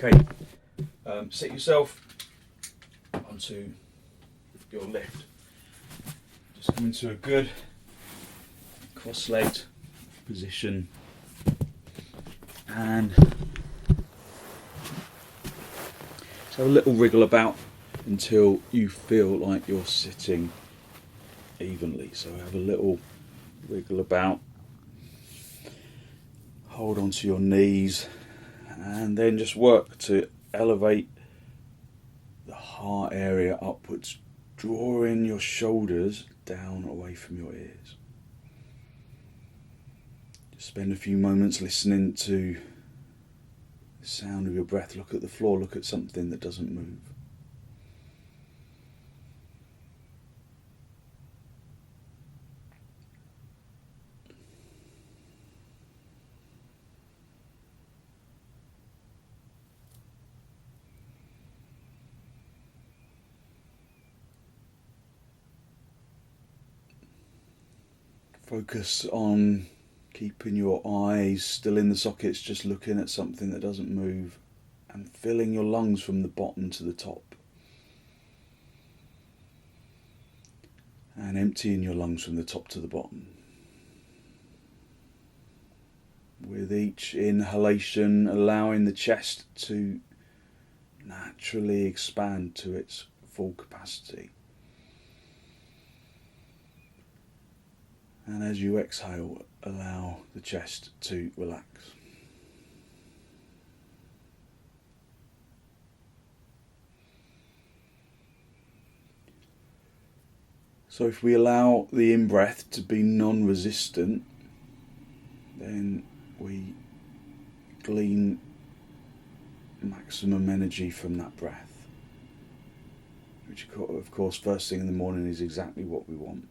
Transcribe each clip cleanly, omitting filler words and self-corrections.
Okay, set yourself onto your lift. Just come into a good cross-legged position and just have a little wriggle about until you feel like you're sitting evenly. So have a little wriggle about, hold onto your knees, and then just work to elevate the heart area upwards, drawing your shoulders down away from your ears. Just spend a few moments listening to the sound of your breath. Look at the floor, look at something that doesn't move. Focus on keeping your eyes still in the sockets, just looking at something that doesn't move, and filling your lungs from the bottom to the top. And emptying your lungs from the top to the bottom. With each inhalation, allowing the chest to naturally expand to its full capacity. And as you exhale, allow the chest to relax. So if we allow the in-breath to be non-resistant, then we glean maximum energy from that breath, which of course first thing in the morning is exactly what we want.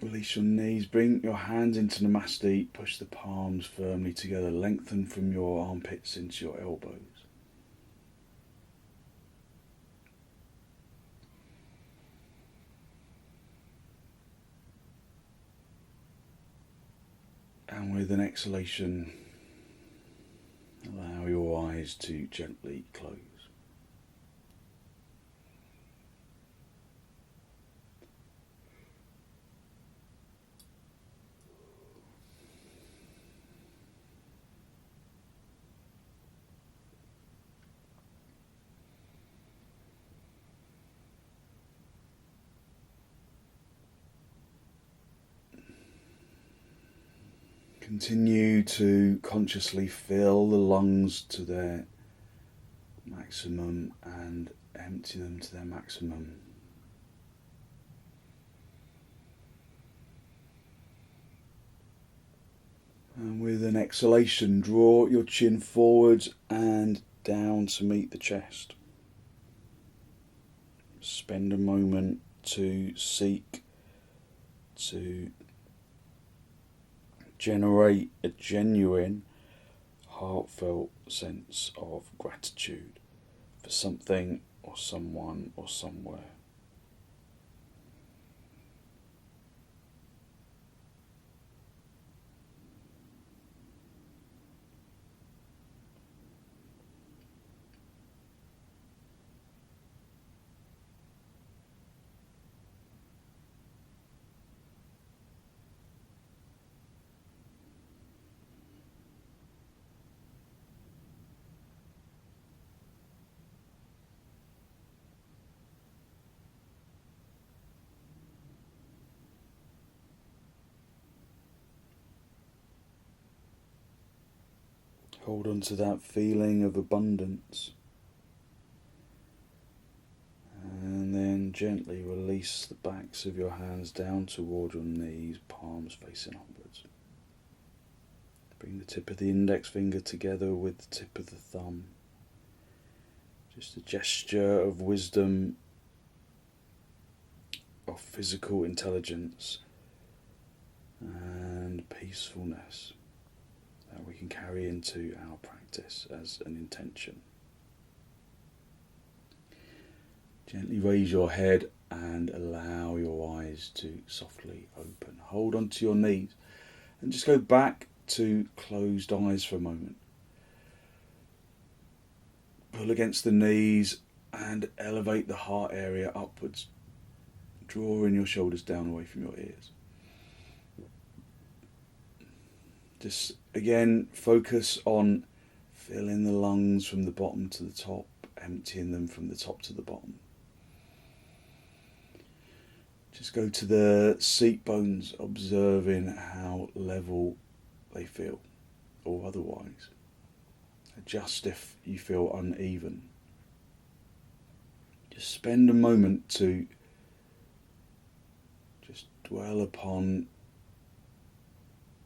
Release your knees, bring your hands into Namaste, push the palms firmly together, lengthen from your armpits into your elbows. And with an exhalation, allow your eyes to gently close. Continue to consciously fill the lungs to their maximum and empty them to their maximum. And with an exhalation, draw your chin forwards and down to meet the chest. Spend a moment to seek to generate a genuine, heartfelt sense of gratitude for something or someone or somewhere. Hold on to that feeling of abundance. And then gently release the backs of your hands down toward your knees, palms facing upwards. Bring the tip of the index finger together with the tip of the thumb. Just a gesture of wisdom, of physical intelligence and peacefulness that we can carry into our practice as an intention. Gently raise your head and allow your eyes to softly open. Hold onto your knees. And just go back to closed eyes for a moment. Pull against the knees and elevate the heart area upwards, drawing your shoulders down away from your ears. Just again focus on filling the lungs from the bottom to the top, emptying them from the top to the bottom. Just go to the seat bones, observing how level they feel, or otherwise. Adjust if you feel uneven. Just spend a moment to just dwell upon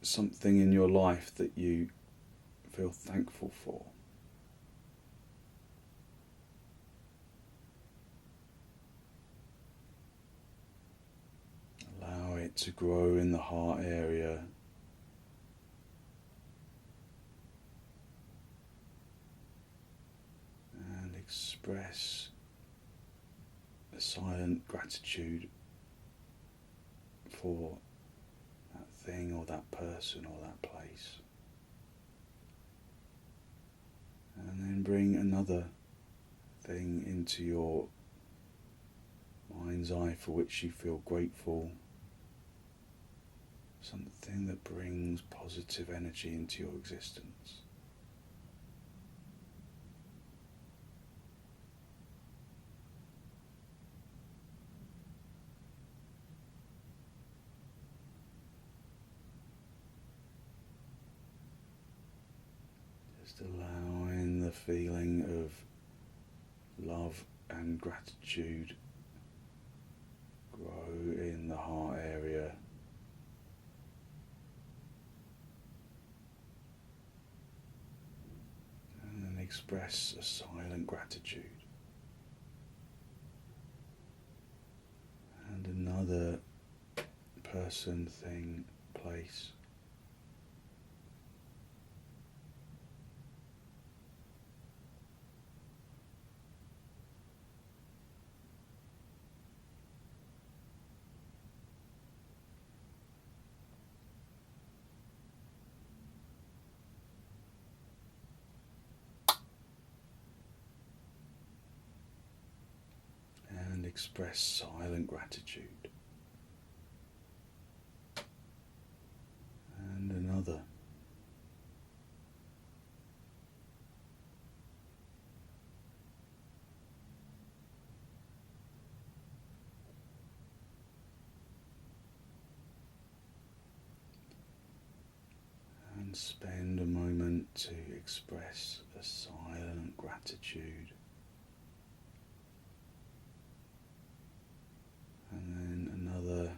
something in your life that you feel thankful for. Allow it to grow in the heart area. And express a silent gratitude for that thing or that person or that place. And then bring another thing into your mind's eye for which you feel grateful. Something that brings positive energy into your existence. Just allowing the feeling of love and gratitude grow in the heart area. And then express a silent gratitude. And another person, thing, place. And express silent gratitude. And another. And spend a moment to express a silent gratitude. And then another.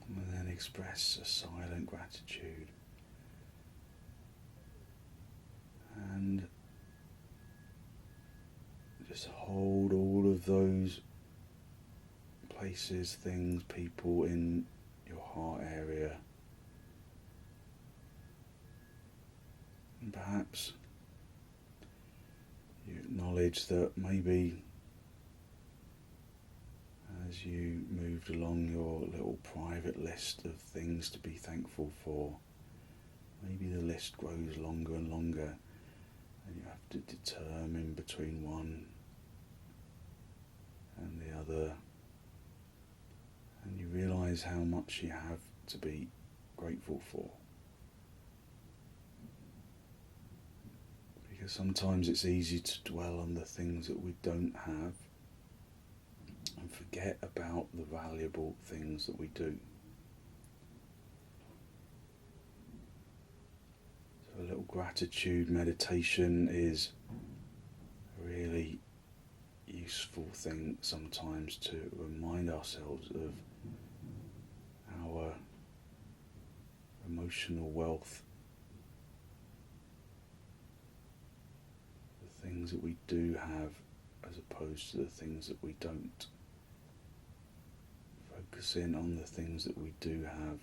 And then express a silent gratitude. And just hold all of those places, things, people in your heart area. And perhaps you acknowledge that maybe as you moved along your little private list of things to be thankful for, maybe the list grows longer and longer, and you have to determine between one and the other, and you realise how much you have to be grateful for. Because sometimes it's easy to dwell on the things that we don't have and forget about the valuable things that we do. So a little gratitude meditation is a really useful thing sometimes to remind ourselves of our emotional wealth, the things that we do have as opposed to the things that we don't. Focusing on the things that we do have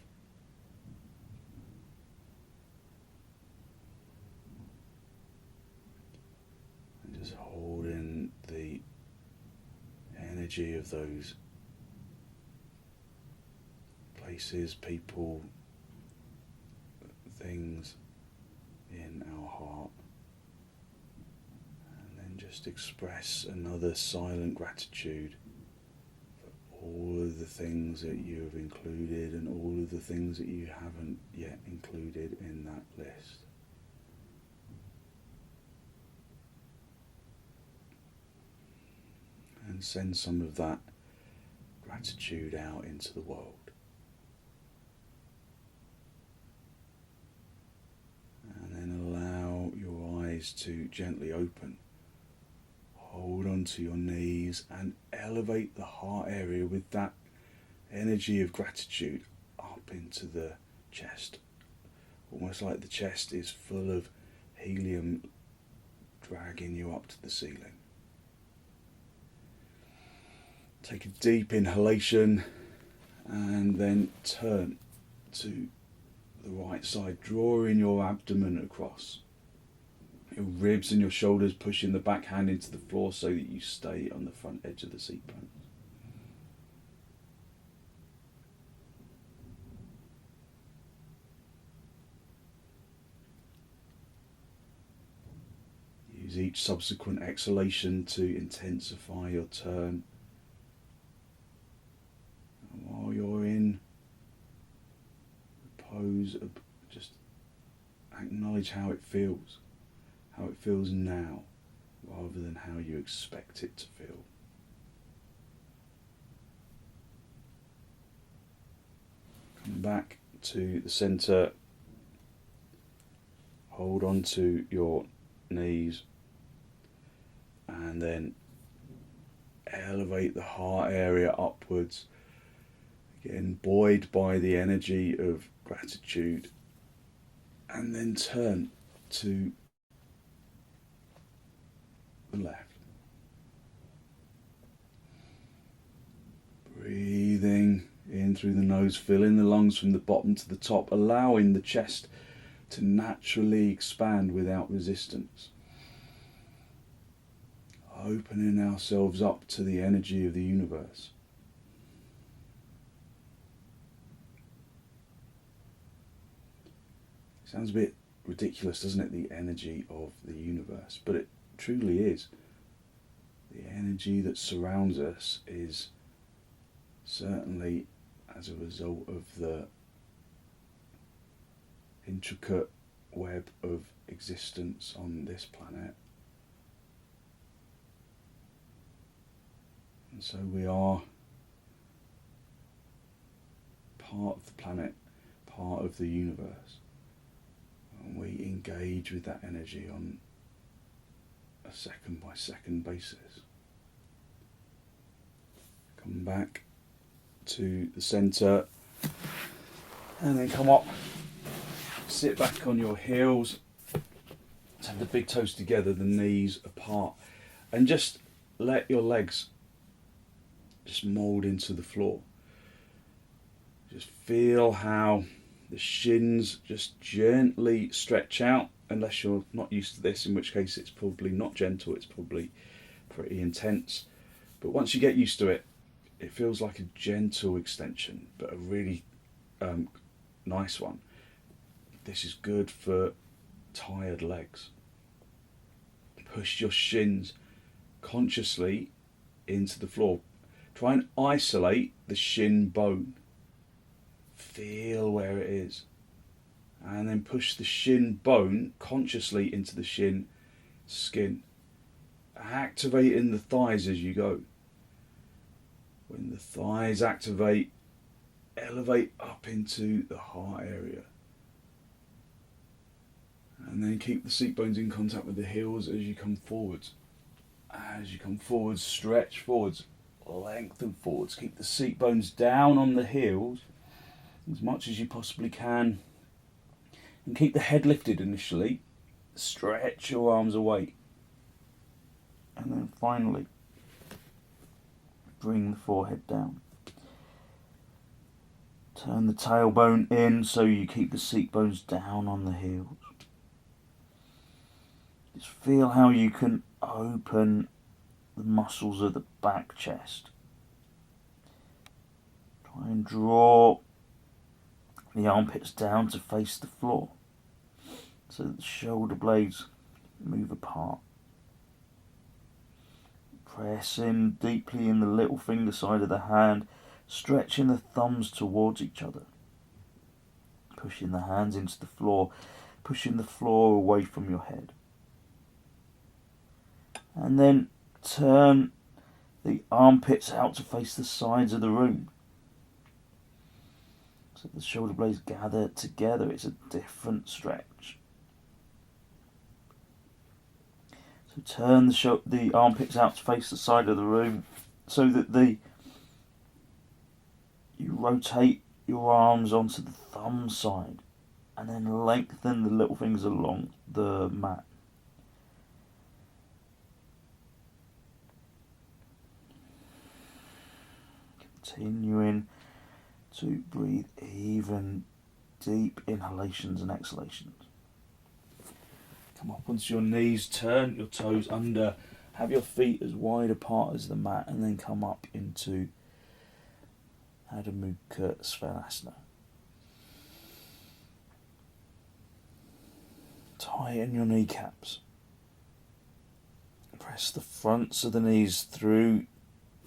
energy of those places, people, things in our heart. And then just express another silent gratitude for all of the things that you have included and all of the things that you haven't yet included in that list. And send some of that gratitude out into the world. And then allow your eyes to gently open. Hold onto your knees and elevate the heart area with that energy of gratitude up into the chest. Almost like the chest is full of helium dragging you up to the ceiling. Take a deep inhalation and then turn to the right side, drawing your abdomen across. Your ribs and your shoulders pushing the back hand into the floor so that you stay on the front edge of the seat bones. Use each subsequent exhalation to intensify your turn. And while you're in the pose, just acknowledge how it feels now, rather than how you expect it to feel. Come back to the center, hold on to your knees, and then elevate the heart area upwards, again buoyed by the energy of gratitude, and then turn to the left. Breathing in through the nose, filling the lungs from the bottom to the top, allowing the chest to naturally expand without resistance. Opening ourselves up to the energy of the universe. Sounds a bit ridiculous, doesn't it? The energy of the universe, but it truly is. The energy that surrounds us is certainly as a result of the intricate web of existence on this planet. And so we are part of the planet, part of the universe. And we engage with that energy on a second by second basis. Come back to the center and then come up, sit back on your heels, have the big toes together, the knees apart, and just let your legs just mold into the floor. Just feel how the shins just gently stretch out, unless you're not used to this, in which case it's probably not gentle, it's probably pretty intense. But once you get used to it, it feels like a gentle extension, but a really nice one. This is good for tired legs. Push your shins consciously into the floor. Try and isolate the shin bone. Feel where it is. And then push the shin bone consciously into the shin skin. Activating the thighs as you go. When the thighs activate, elevate up into the heart area. And then keep the seat bones in contact with the heels as you come forwards. As you come forwards, stretch forwards, lengthen forwards. Keep the seat bones down on the heels as much as you possibly can. And keep the head lifted initially. Stretch your arms away. And then finally, bring the forehead down. Turn the tailbone in so you keep the seat bones down on the heels. Just feel how you can open the muscles of the back chest and draw the armpits down to face the floor so that the shoulder blades move apart. Press in deeply in the little finger side of the hand, stretching the thumbs towards each other. Pushing the hands into the floor, pushing the floor away from your head. And then turn the armpits out to face the sides of the room. So the shoulder blades gather together. It's a different stretch. So turn the armpits out to face the side of the room so that you rotate your arms onto the thumb side and then lengthen the little fingers along the mat. Continuing to breathe even deep inhalations and exhalations. Come up onto your knees, turn your toes under, have your feet as wide apart as the mat, and then come up into Adho Mukha Svanasana. Tighten your kneecaps. Press the fronts of the knees through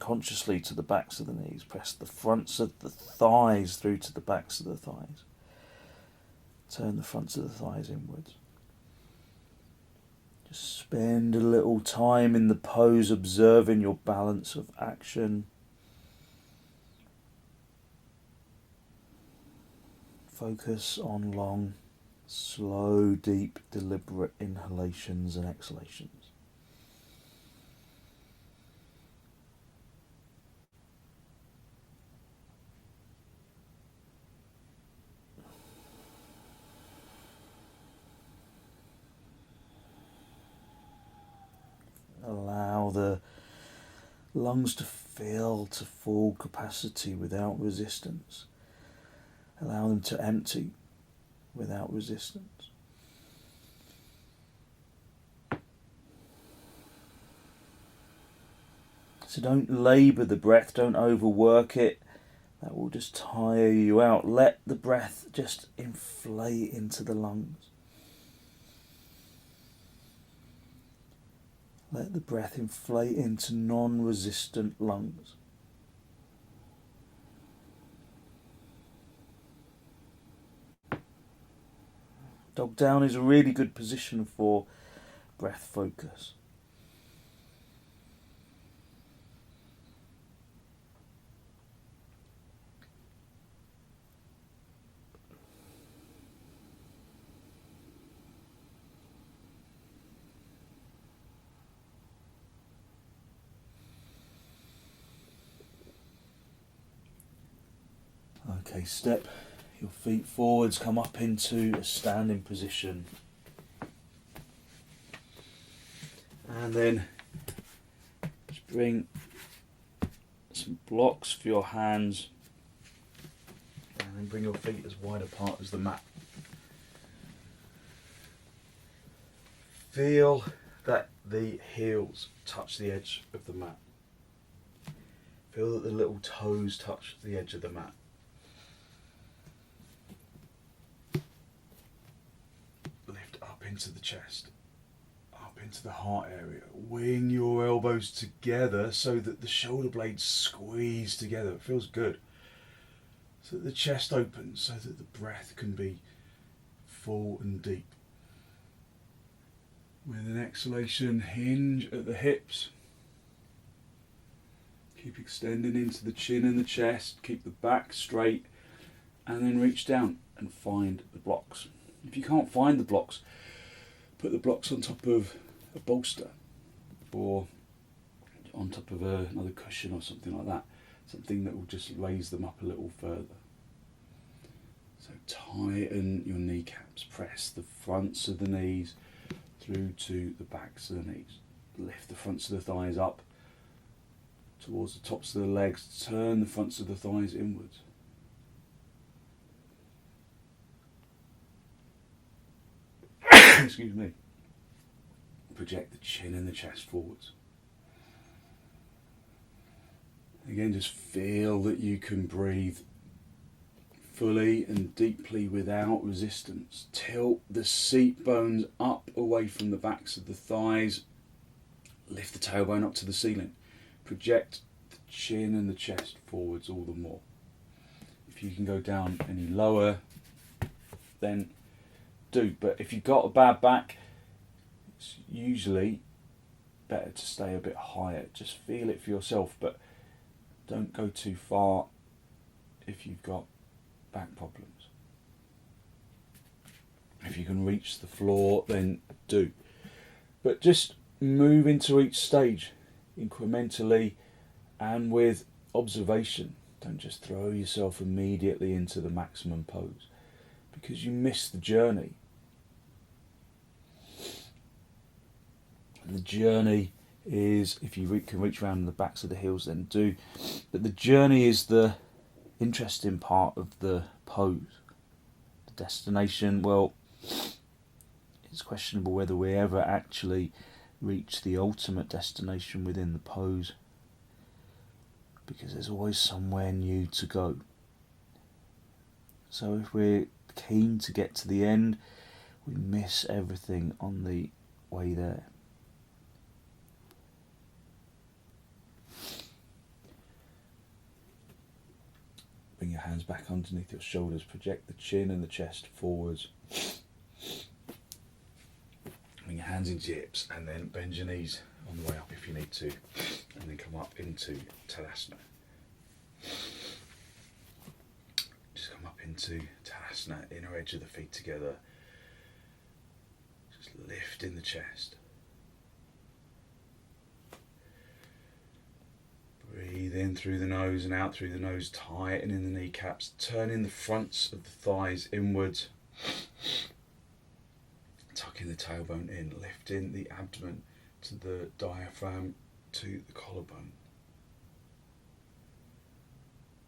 consciously to the backs of the knees. Press the fronts of the thighs through to the backs of the thighs. Turn the fronts of the thighs inwards. Just spend a little time in the pose observing your balance of action. Focus on long, slow, deep, deliberate inhalations and exhalations. Allow the lungs to fill to full capacity without resistance. Allow them to empty without resistance. So don't labour the breath, don't overwork it. That will just tire you out. Let the breath just inflate into the lungs. Let the breath inflate into non-resistant lungs. Dog down is a really good position for breath focus. Okay, step your feet forwards, come up into a standing position. And then just bring some blocks for your hands and then bring your feet as wide apart as the mat. Feel that the heels touch the edge of the mat. Feel that the little toes touch the edge of the mat. Lift up into the chest, up into the heart area. Wing your elbows together so that the shoulder blades squeeze together. It feels good. So that the chest opens, so that the breath can be full and deep. With an exhalation, hinge at the hips. Keep extending into the chin and the chest. Keep the back straight. And then reach down and find the blocks. If you can't find the blocks, put the blocks on top of a bolster or on top of another cushion or something like that. Something that will just raise them up a little further. So tighten your kneecaps. Press the fronts of the knees through to the backs of the knees. Lift the fronts of the thighs up towards the tops of the legs. Turn the fronts of the thighs inwards. Excuse me. Project the chin and the chest forwards. Again, just feel that you can breathe fully and deeply without resistance. Tilt the seat bones up away from the backs of the thighs. Lift the tailbone up to the ceiling. Project the chin and the chest forwards all the more. If you can go down any lower, then do. But if you've got a bad back, it's usually better to stay a bit higher. Just feel it for yourself, but don't go too far if you've got back problems. If you can reach the floor, then do. But just move into each stage incrementally and with observation. Don't just throw yourself immediately into the maximum pose, because you miss the journey. The journey is, if you can reach around the backs of the heels, then do. But the journey is the interesting part of the pose. The destination, well, it's questionable whether we ever actually reach the ultimate destination within the pose, because there's always somewhere new to go. So if we're keen to get to the end, we miss everything on the way there. Bring your hands back underneath your shoulders. Project the chin and the chest forwards. Bring your hands into your hips and then bend your knees on the way up if you need to. And then come up into Tadasana. Just come up into Tadasana, inner edge of the feet together. Just lifting the chest. Breathe in through the nose and out through the nose, tightening the kneecaps, turning the fronts of the thighs inwards, tucking the tailbone in, lifting the abdomen to the diaphragm, to the collarbone.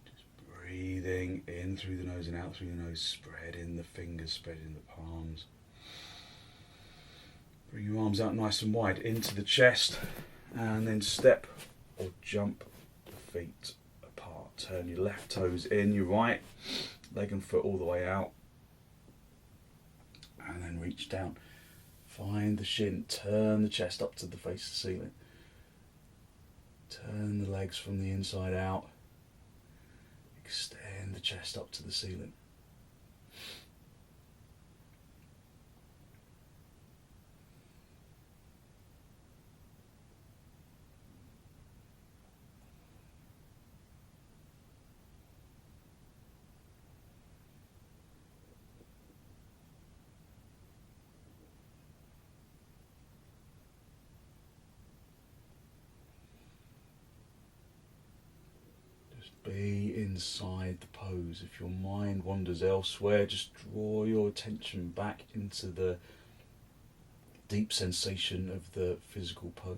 Just breathing in through the nose and out through the nose, spreading the fingers, spreading the palms. Bring your arms out nice and wide into the chest, and then step or jump the feet apart. Turn your left toes in, your right leg and foot all the way out, and then reach down. Find the shin, turn the chest up to the face of the ceiling. Turn the legs from the inside out. Extend the chest up to the ceiling. Be inside the pose. If your mind wanders elsewhere, just draw your attention back into the deep sensation of the physical pose.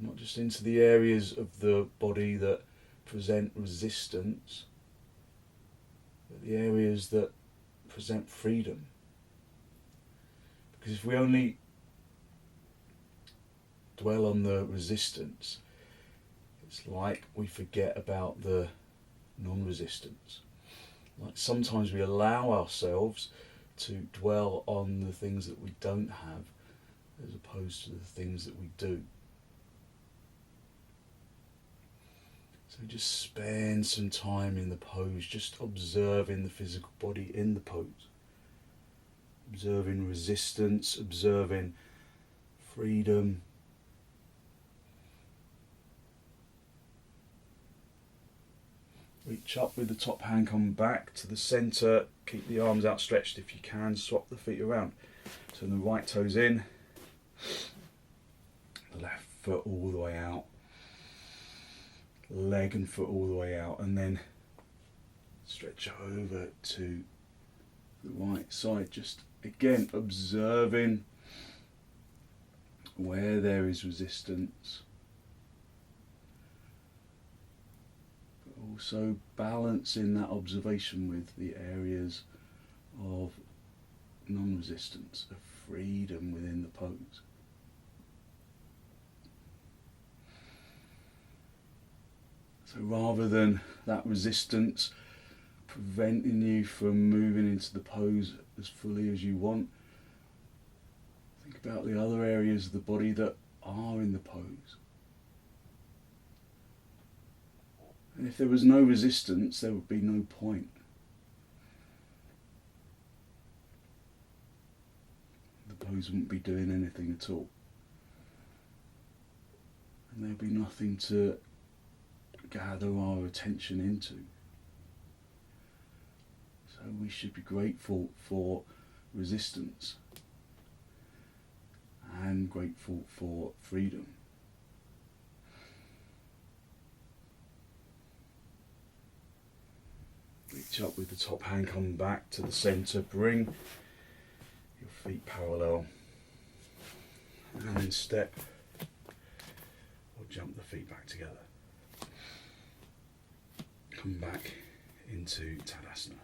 Not just into the areas of the body that present resistance, but the areas that present freedom. Because if we only dwell on the resistance, it's like we forget about the non-resistance. Like sometimes we allow ourselves to dwell on the things that we don't have as opposed to the things that we do. So just spend some time in the pose, just observing the physical body in the pose. Observing resistance, observing freedom. Reach up with the top hand, come back to the centre, keep the arms outstretched if you can, swap the feet around. Turn the right toes in, the left foot all the way out, leg and foot all the way out, and then stretch over to the right side. Just again observing where there is resistance. Also balancing that observation with the areas of non-resistance, of freedom within the pose. So rather than that resistance preventing you from moving into the pose as fully as you want, think about the other areas of the body that are in the pose. And if there was no resistance, there would be no point. The pose wouldn't be doing anything at all. And there'd be nothing to gather our attention into. So we should be grateful for resistance and grateful for freedom. Reach up with the top hand, come back to the centre, bring your feet parallel, and then step or jump the feet back together. Come back into Tadasana.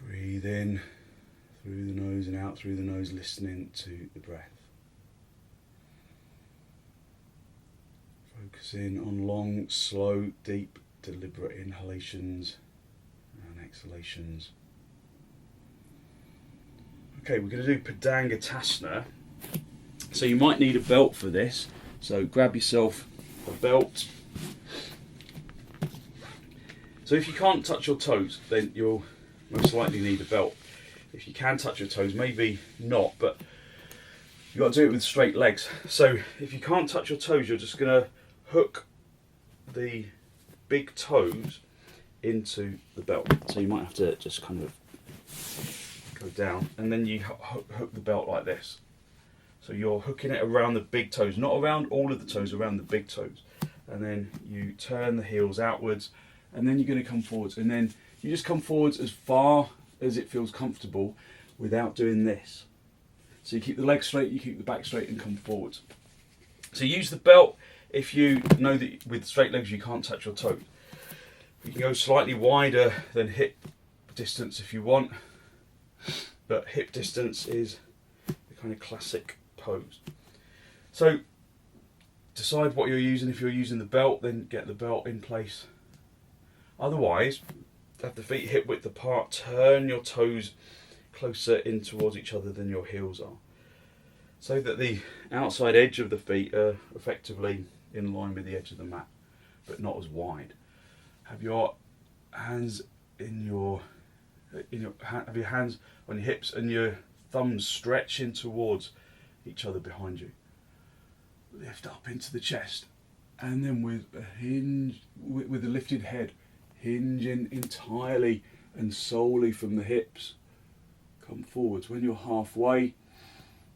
Breathe in through the nose and out through the nose, listening to the breath. Focusing on long, slow, deep, deliberate inhalations and exhalations. Okay, we're going to do padangusthasana. So you might need a belt for this. So grab yourself a belt. So if you can't touch your toes, then you'll most likely need a belt. If you can touch your toes, maybe not, but you've got to do it with straight legs. So if you can't touch your toes, you're just going to hook the big toes into the belt. So you might have to just kind of go down, and then you hook the belt like this. So you're hooking it around the big toes, not around all of the toes, around the big toes. And then you turn the heels outwards, and then you're going to come forwards, and then you just come forwards as far as it feels comfortable without doing this. So you keep the legs straight, you keep the back straight, and come forwards. So use the belt if you know that with straight legs you can't touch your toes. You can go slightly wider than hip distance if you want, but hip distance is the kind of classic pose. So decide what you're using. If you're using the belt, then get the belt in place. Otherwise, have the feet hip width apart, turn your toes closer in towards each other than your heels are, so that the outside edge of the feet are effectively in line with the edge of the mat, but not as wide. Have your hands have your hands on your hips and your thumbs stretch in towards each other behind you. Lift up into the chest, and then with a hinge, with a lifted head, hinging entirely and solely from the hips, come forwards. When you're halfway,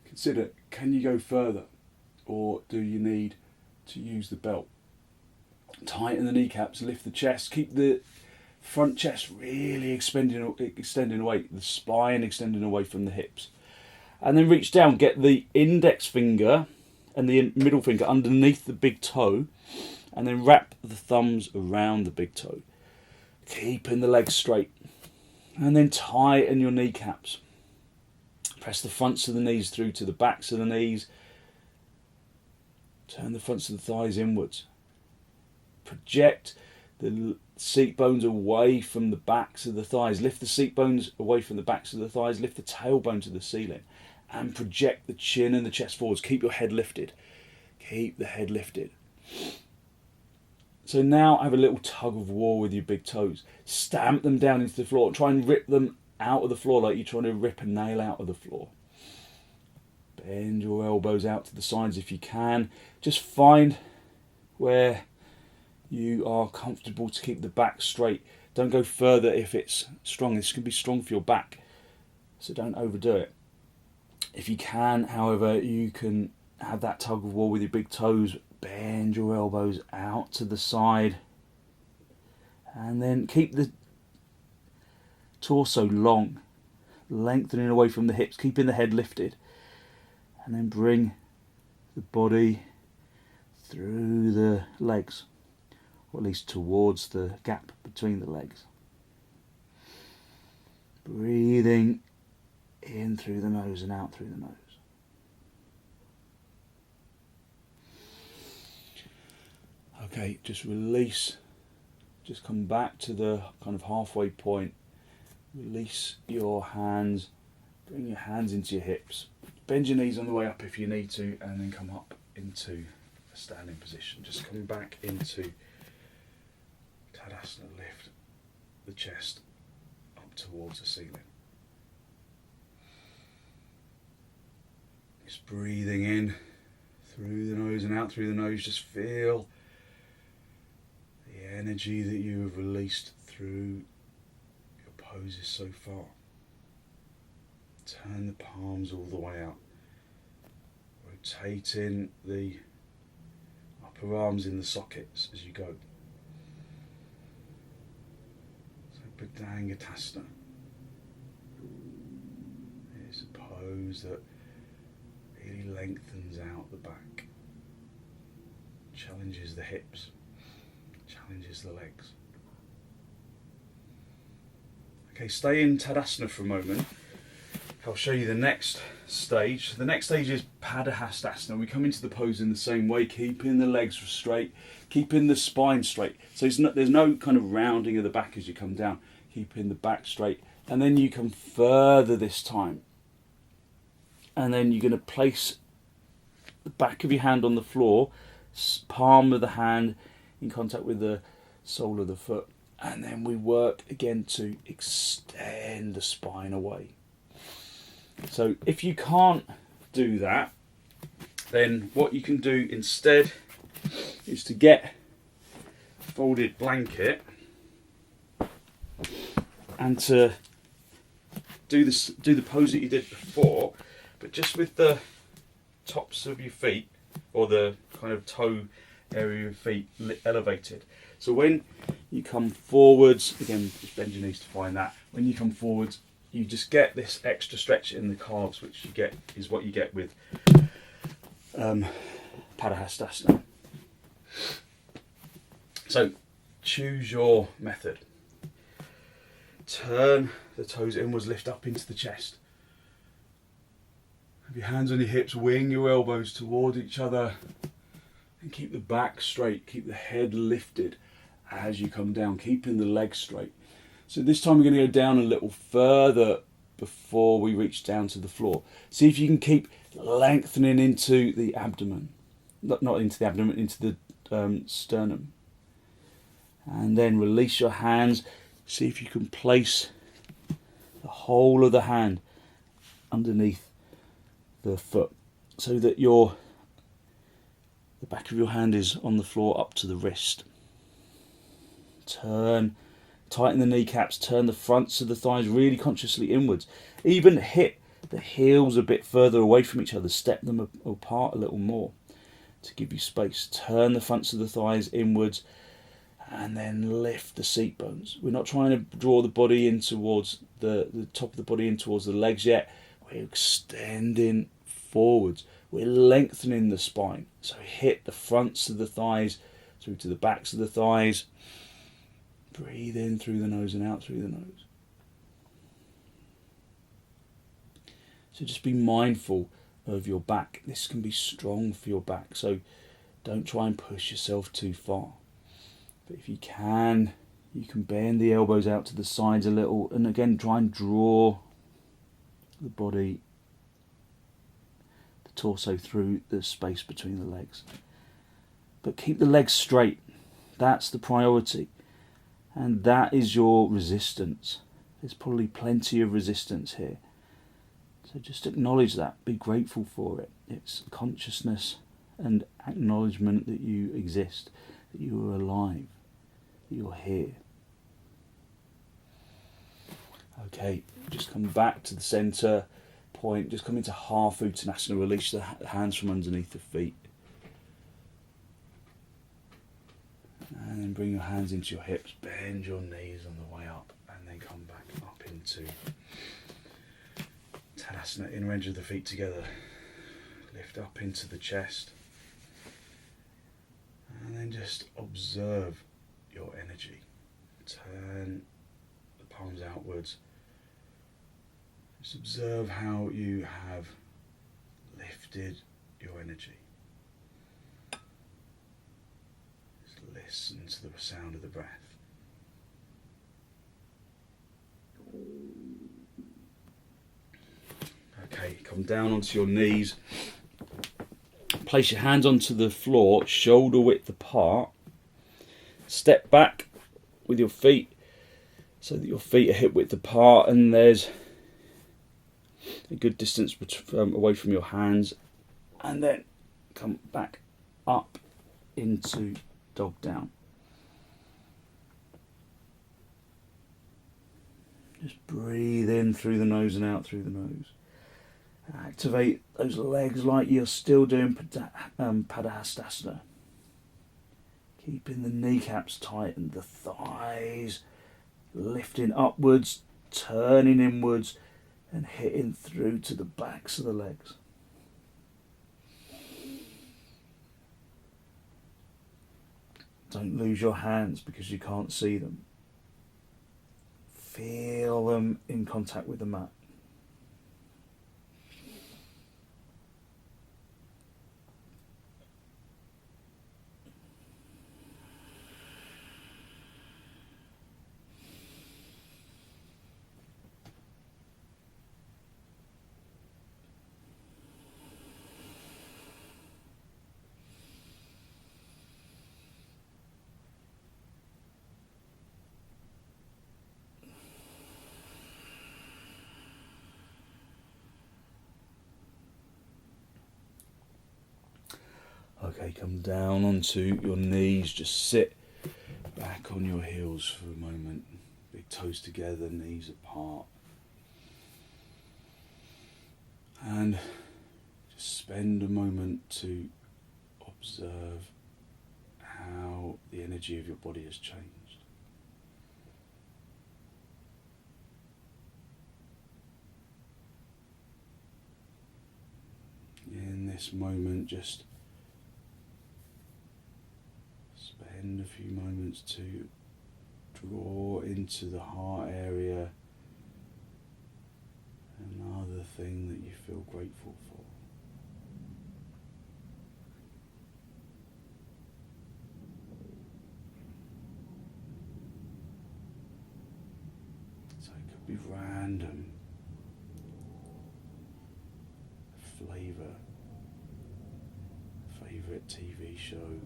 consider, can you go further, or do you need to use the belt? Tighten the kneecaps, lift the chest, keep the front chest really extending away, the spine extending away from the hips. And then reach down, get the index finger and the middle finger underneath the big toe, and then wrap the thumbs around the big toe, keeping the legs straight. And then tighten your kneecaps. Press the fronts of the knees through to the backs of the knees. Turn the fronts of the thighs inwards. Project the seat bones away from the backs of the thighs. Lift the seat bones away from the backs of the thighs. Lift the tailbone to the ceiling. And project the chin and the chest forwards. Keep your head lifted. Keep the head lifted. So now have a little tug of war with your big toes. Stamp them down into the floor. Try and rip them out of the floor like you're trying to rip a nail out of the floor. Bend your elbows out to the sides if you can. Just find where you are comfortable to keep the back straight. Don't go further if it's strong. This can be strong for your back, so don't overdo it. If you can, however, you can have that tug of war with your big toes. Bend your elbows out to the side, and then keep the torso long, lengthening away from the hips, keeping the head lifted, and then bring the body through the legs, or at least towards the gap between the legs. Breathing in through the nose and out through the nose. Okay, just release. Just come back to the kind of halfway point. Release your hands. Bring your hands into your hips. Bend your knees on the way up if you need to, and then come up into a standing position. Just come back into Tadasana. Lift the chest up towards the ceiling. Just breathing in through the nose and out through the nose. Just feel the energy that you have released through your poses so far. Turn the palms all the way out. Rotating the upper arms in the sockets as you go. So padangusthasana is a pose that really lengthens out the back, challenges the hips, challenges the legs. Okay, stay in Tadasana for a moment. I'll show you the next stage. The next stage is padahastasana. We come into the pose in the same way, keeping the legs straight, keeping the spine straight. So there's no kind of rounding of the back as you come down, keeping the back straight. And then you come further this time. And then you're going to place the back of your hand on the floor, palm of the hand in contact with the sole of the foot. And then we work again to extend the spine away. So if you can't do that, then what you can do instead is to get a folded blanket and to do the pose that you did before, but just with the tops of your feet, or the kind of toe area of your feet elevated. So when you come forwards, again, just bend your knees to find that. When you come forwards, you just get this extra stretch in the calves, which is what you get with padahastasana. So choose your method. Turn the toes inwards, lift up into the chest. Have your hands on your hips, wing your elbows toward each other, and keep the back straight, keep the head lifted as you come down, keeping the legs straight. So this time we're going to go down a little further before we reach down to the floor. See if you can keep lengthening into the abdomen. Not into the abdomen, into the sternum. And then release your hands. See if you can place the whole of the hand underneath the foot, so that the back of your hand is on the floor up to the wrist. Tighten the kneecaps, turn the fronts of the thighs really consciously inwards. Even hit the heels a bit further away from each other, step them apart a little more to give you space. Turn the fronts of the thighs inwards and then lift the seat bones. We're not trying to draw the body in towards the top of the body in towards the legs yet. We're extending forwards. We're lengthening the spine. So hit the fronts of the thighs through to the backs of the thighs. Breathe in through the nose and out through the nose. So just be mindful of your back. This can be strong for your back, so don't try and push yourself too far. But if you can bend the elbows out to the sides a little, and again try and draw the body, the torso, through the space between the legs. But keep the legs straight. That's the priority. And that is your resistance. There's probably plenty of resistance here. So just acknowledge that. Be grateful for it. It's consciousness and acknowledgement that you exist, that you are alive, that you're here. Okay, just come back to the centre point. Just come into half uttanasana. Release the hands from underneath the feet. And then bring your hands into your hips, bend your knees on the way up, and then come back up into Tadasana, inner edge of the feet together. Lift up into the chest. And then just observe your energy. Turn the palms outwards. Just observe how you have lifted your energy. listen to the sound of the breath. Okay, come down onto your knees. Place your hands onto the floor, shoulder width apart. Step back with your feet so that your feet are hip width apart and there's a good distance away from your hands. And then come back up into dog down. Just breathe in through the nose and out through the nose. Activate those legs like you're still doing padahastasana. Keeping the kneecaps tight and the thighs lifting upwards, turning inwards and hitting through to the backs of the legs. Don't lose your hands because you can't see them. Feel them in contact with the mat. Okay, come down onto your knees, just sit back on your heels for a moment. Big toes together, knees apart. And just spend a moment to observe how the energy of your body has changed. In this moment, just spend a few moments to draw into the heart area another thing that you feel grateful for. So it could be random, a flavour, a favourite TV show,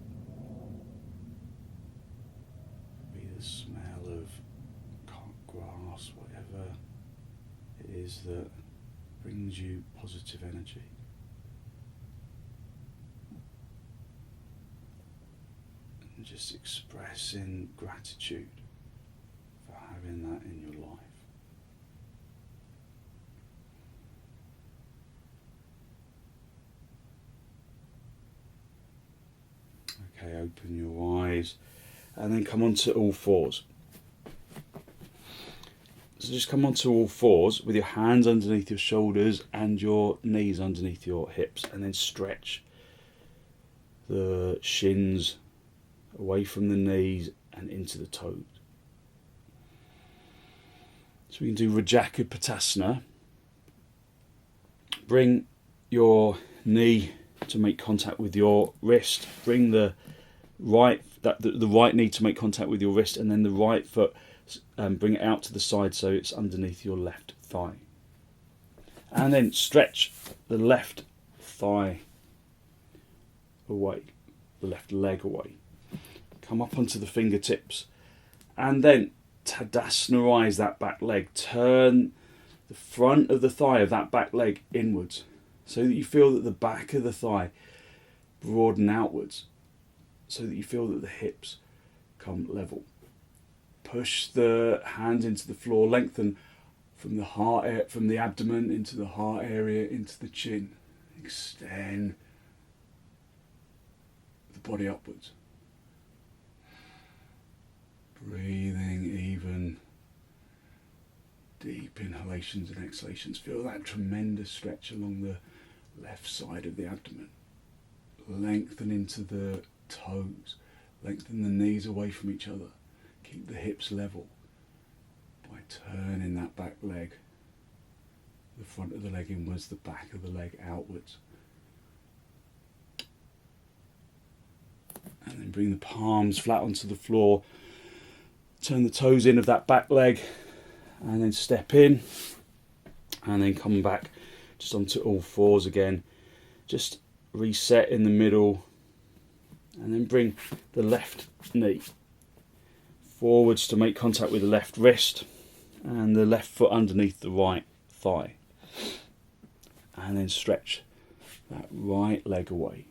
the smell of cut grass, whatever it is that brings you positive energy. And just expressing gratitude for having that in your life. Okay, open your eyes. And then come onto all fours. So just come onto all fours with your hands underneath your shoulders and your knees underneath your hips, and then stretch the shins away from the knees and into the toes. So we can do rajakapotasana. Bring your knee to make contact with your wrist. Bring the right knee to make contact with your wrist, and then the right foot, bring it out to the side so it's underneath your left thigh. And then stretch the left thigh away, the left leg away. Come up onto the fingertips, and then tadasanaise that back leg. Turn the front of the thigh of that back leg inwards so that you feel that the back of the thigh broaden outwards, so that you feel that the hips come level. Push the hands into the floor, lengthen from the heart, from the abdomen into the heart area, into the chin. Extend the body upwards. Breathing even deep inhalations and exhalations. Feel that tremendous stretch along the left side of the abdomen. Lengthen into the toes. Lengthen the knees away from each other. Keep the hips level by turning that back leg, the front of the leg inwards, the back of the leg outwards. And then bring the palms flat onto the floor. Turn the toes in of that back leg. And then step in. And then come back just onto all fours again. Just reset in the middle. And then bring the left knee forwards to make contact with the left wrist. And the left foot underneath the right thigh. And then stretch that right leg away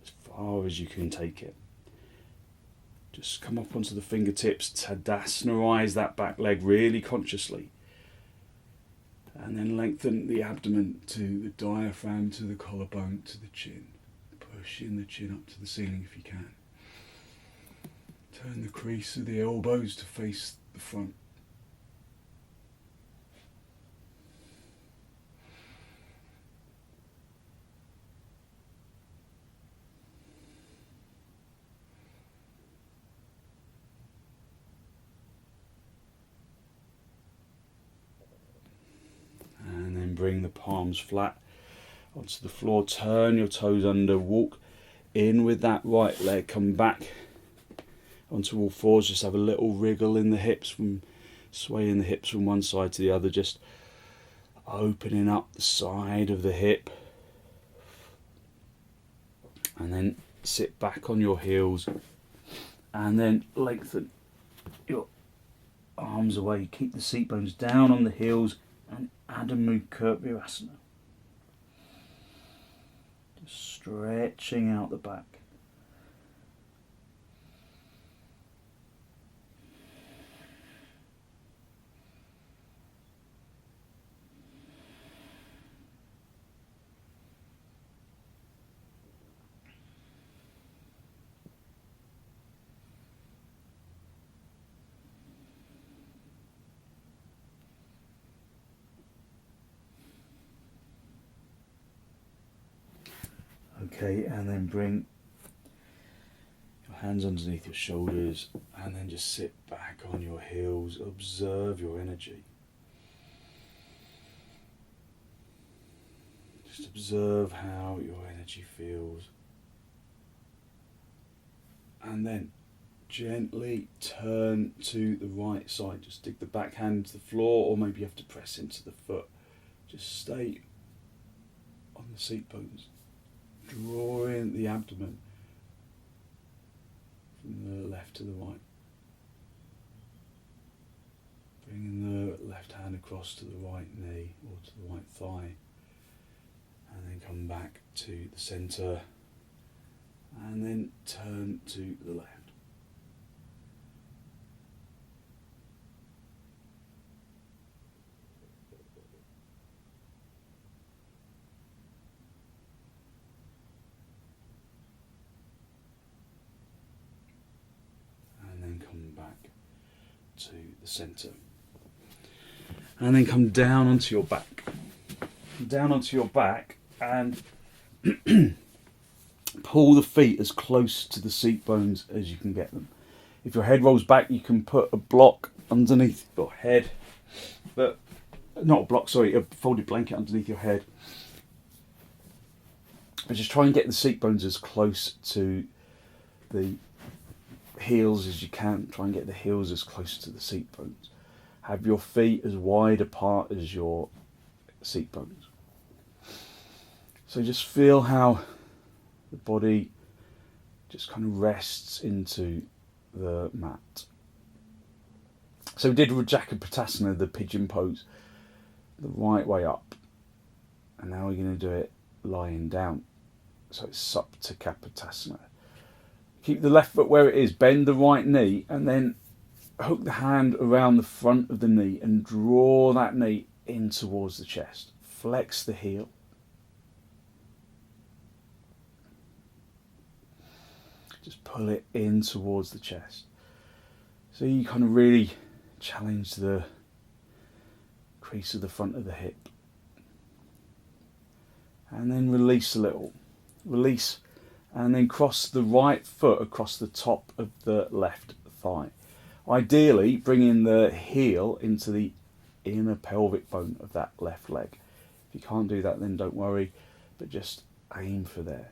as far as you can take it. Just come up onto the fingertips, tadasanaise that back leg really consciously. And then lengthen the abdomen to the diaphragm, to the collarbone, to the chin. Pushing the chin up to the ceiling if you can. Turn the crease of the elbows to face the front. Bring the palms flat onto the floor, turn your toes under, walk in with that right leg, come back onto all fours, just have a little wriggle in the hips, from swaying the hips from one side to the other, just opening up the side of the hip, and then sit back on your heels and then lengthen your arms away, keep the seat bones down on the heels and Adho Mukha virasana. Just stretching out the back. Okay, and then bring your hands underneath your shoulders and then just sit back on your heels. Observe your energy. Just observe how your energy feels. And then gently turn to the right side. Just dig the back hand into the floor, or maybe you have to press into the foot. Just stay on the seat bones. Drawing the abdomen from the left to the right. Bringing the left hand across to the right knee or to the right thigh. And then come back to the centre. And then turn to the left. To the centre, and then come down onto your back, and pull the feet as close to the seat bones as you can get them. If your head rolls back, you can put a block underneath your head, but not a block, sorry, a folded blanket underneath your head. And just try and get the seat bones as close to the heels as you can. Try and get the heels as close to the seat bones. Have your feet as wide apart as your seat bones. So just feel how the body just kind of rests into the mat. So we did rajakapotasana, the pigeon pose, the right way up, and now we're going to do it lying down. So it's supta kapotasana. Keep the left foot where it is, bend the right knee, and then hook the hand around the front of the knee and draw that knee in towards the chest. Flex the heel. Just pull it in towards the chest. So you kind of really challenge the crease of the front of the hip. And then release a little. Release. And then cross the right foot across the top of the left thigh. Ideally, bringing the heel into the inner pelvic bone of that left leg. If you can't do that, then don't worry, but just aim for there.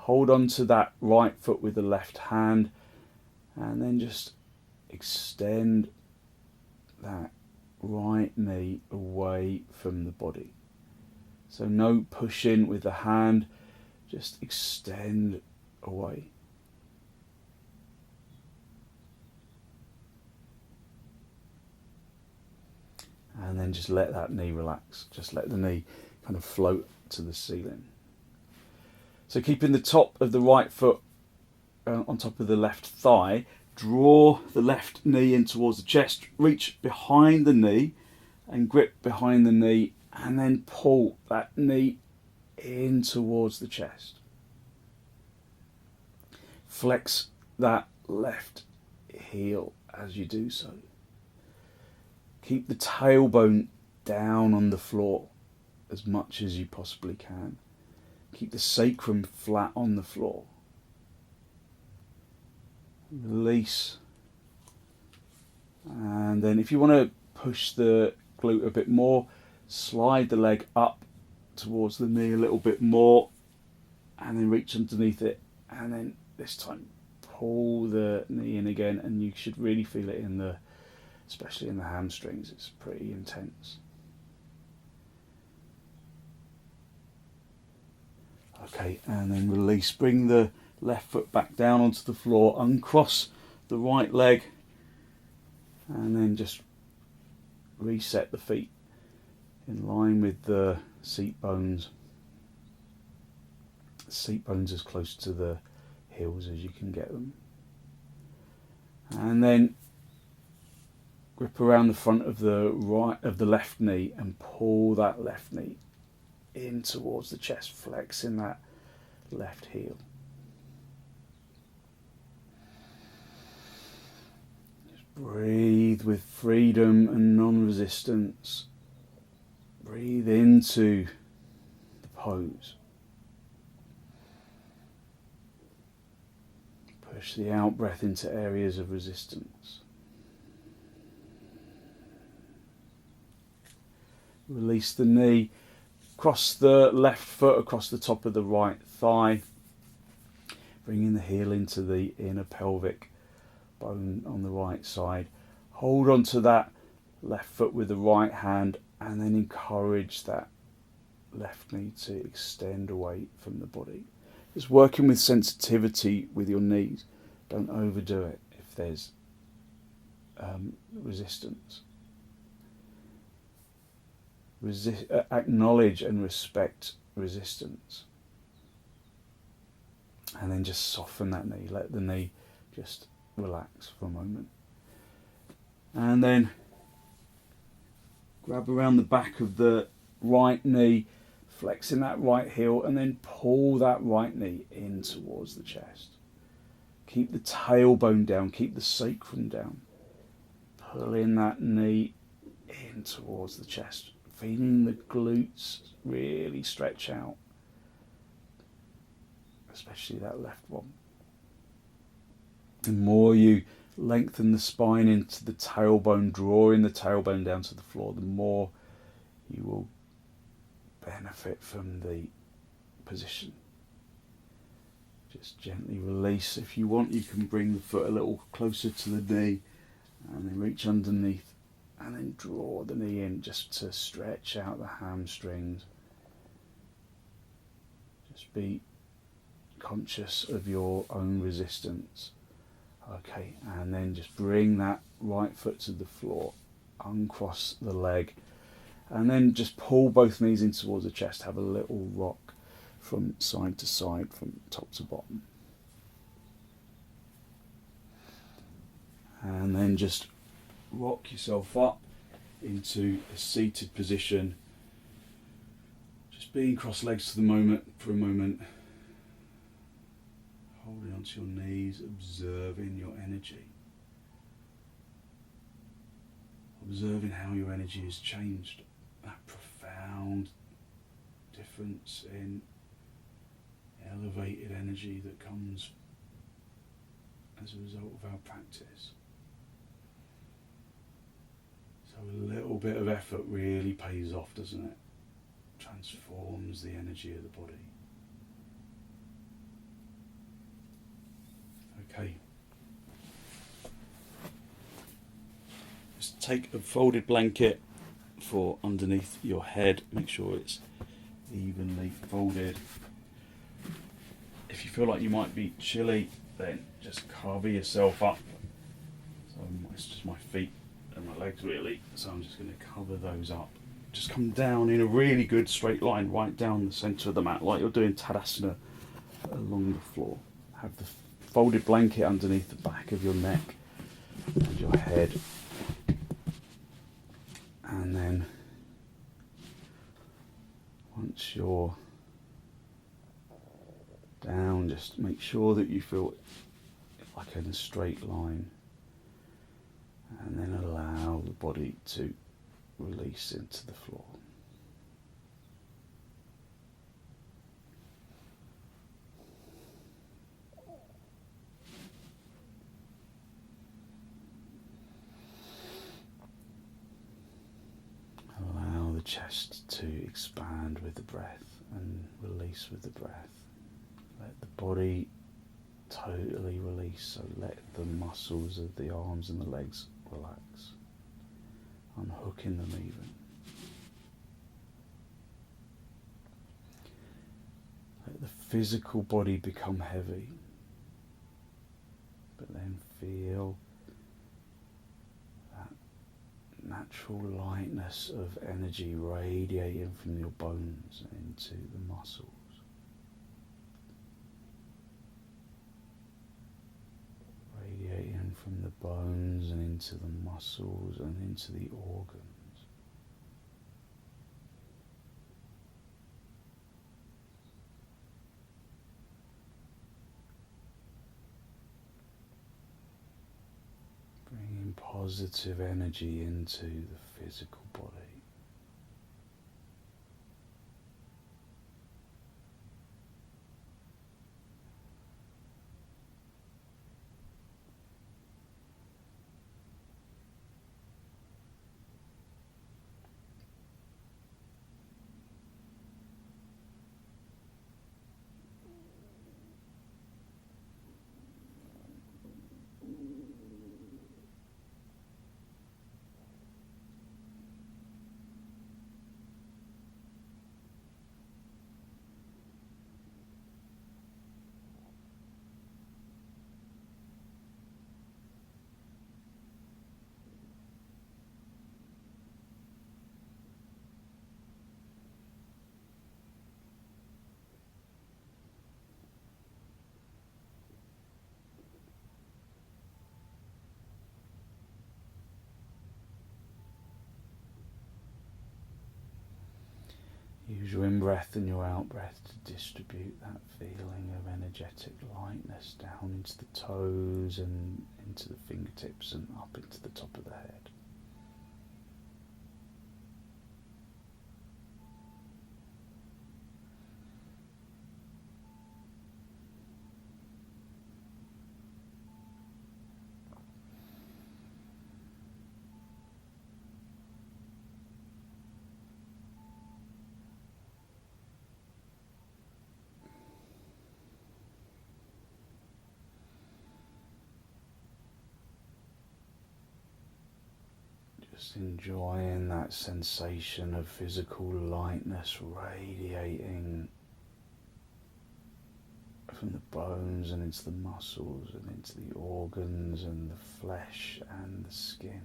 Hold on to that right foot with the left hand, and then just extend that right knee away from the body. So no pushing with the hand, just extend away. And then just let that knee relax. Just let the knee kind of float to the ceiling. So keeping the top of the right foot on top of the left thigh, draw the left knee in towards the chest, reach behind the knee and grip behind the knee, and then pull that knee in towards the chest. Flex that left heel as you do so. Keep the tailbone down on the floor as much as you possibly can. Keep the sacrum flat on the floor. Release. And then if you want to push the glute a bit more, slide the leg up towards the knee a little bit more, and then reach underneath it, and then this time pull the knee in again, and you should really feel it in the, especially in the hamstrings. It's pretty intense. Okay, and then release. Bring the left foot back down onto the floor, uncross the right leg, and then just reset the feet in line with the seat bones. Seat bones as close to the heels as you can get them. And then grip around the front of the left knee and pull that left knee in towards the chest, flexing that left heel. Just breathe with freedom and non-resistance. Breathe into the pose. Push the out breath into areas of resistance. Release the knee. Cross the left foot across the top of the right thigh. Bringing the heel into the inner pelvic bone on the right side. Hold on to that left foot with the right hand, and then encourage that left knee to extend away from the body. Just working with sensitivity with your knees. Don't overdo it if there's resistance. Acknowledge and respect resistance. And then just soften that knee. Let the knee just relax for a moment. And then grab around the back of the right knee, flexing that right heel, and then pull that right knee in towards the chest. Keep the tailbone down, keep the sacrum down. Pulling that knee in towards the chest. Feeling the glutes really stretch out, especially that left one. The more you lengthen the spine into the tailbone, drawing the tailbone down to the floor, the more you will benefit from the position. Just gently release. If you want, you can bring the foot a little closer to the knee and then reach underneath. And then draw the knee in just to stretch out the hamstrings. Just be conscious of your own resistance. Okay, and then just bring that right foot to the floor. Uncross the leg. And then just pull both knees in towards the chest. Have a little rock from side to side, from top to bottom. And then just rock yourself up into a seated position. Just being cross-legged for a moment. Holding onto your knees, observing your energy. Observing how your energy has changed. That profound difference in elevated energy that comes as a result of our practice. So a little bit of effort really pays off, doesn't it? Transforms the energy of the body. Okay. Just take a folded blanket for underneath your head. Make sure it's evenly folded. If you feel like you might be chilly, then just cover yourself up. So it's just my feet and my legs really, so I'm just going to cover those up. Just come down in a really good straight line right down the centre of the mat, like you're doing tadasana along the floor. Have the folded blanket underneath the back of your neck and your head, and then once you're down, just make sure that you feel like in a straight line, and then allow the body to release into the floor. Allow the chest to expand with the breath and release with the breath. Let the body totally release, so let the muscles of the arms and the legs relax. Unhooking them even. Let the physical body become heavy, but then feel that natural lightness of energy radiating from your bones into the muscles. Radiating from the bones and into the muscles and into the organs. Bringing positive energy into the physical body. Use your in-breath and your out-breath to distribute that feeling of energetic lightness down into the toes and into the fingertips and up into the top of the head. Just enjoying that sensation of physical lightness radiating from the bones and into the muscles and into the organs and the flesh and the skin.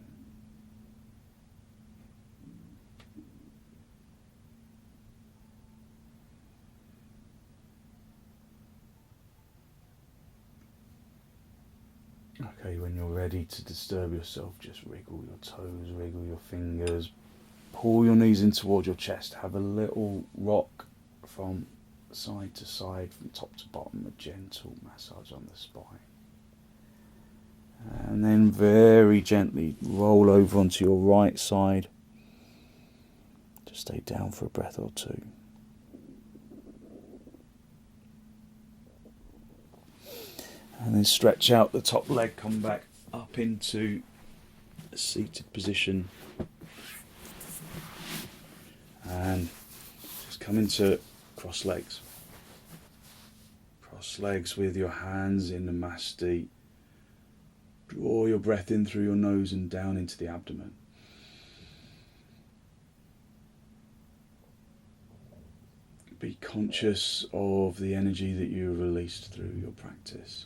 Okay, when you're ready to disturb yourself, just wriggle your toes, wriggle your fingers, pull your knees in towards your chest, have a little rock from side to side, from top to bottom, a gentle massage on the spine. And then very gently roll over onto your right side. Just stay down for a breath or two. And then stretch out the top leg, come back up into a seated position. And just come into cross legs. Cross legs with your hands in the Namaste Draw your breath in through your nose and down into the abdomen. Be conscious of the energy that you released through your practice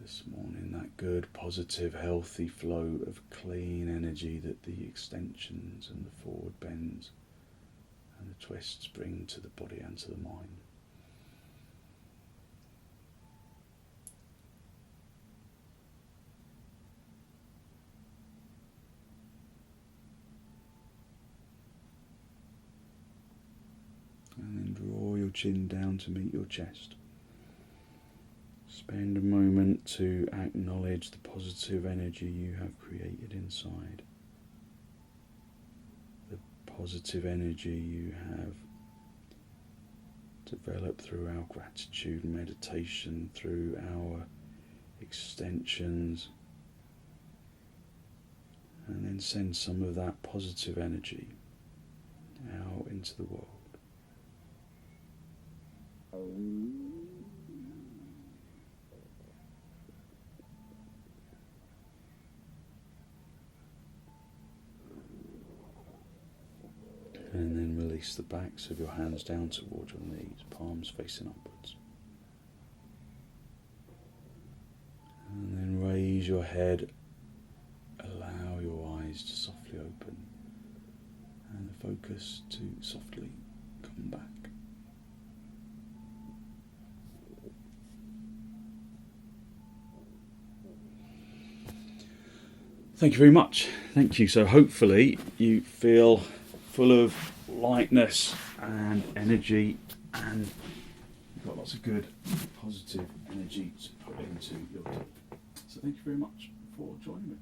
this morning, that good, positive, healthy flow of clean energy that the extensions and the forward bends and the twists bring to the body and to the mind. And then draw your chin down to meet your chest. Spend a moment to acknowledge the positive energy you have created inside. The positive energy you have developed through our gratitude meditation, through our extensions. And then send some of that positive energy out into the world. And then release the backs of your hands down towards your knees, palms facing upwards. And then raise your head, allow your eyes to softly open and the focus to softly come back. Thank you very much. Thank you. So hopefully you feel full of lightness and energy, and you've got lots of good positive energy to put into your day. So thank you very much for joining me.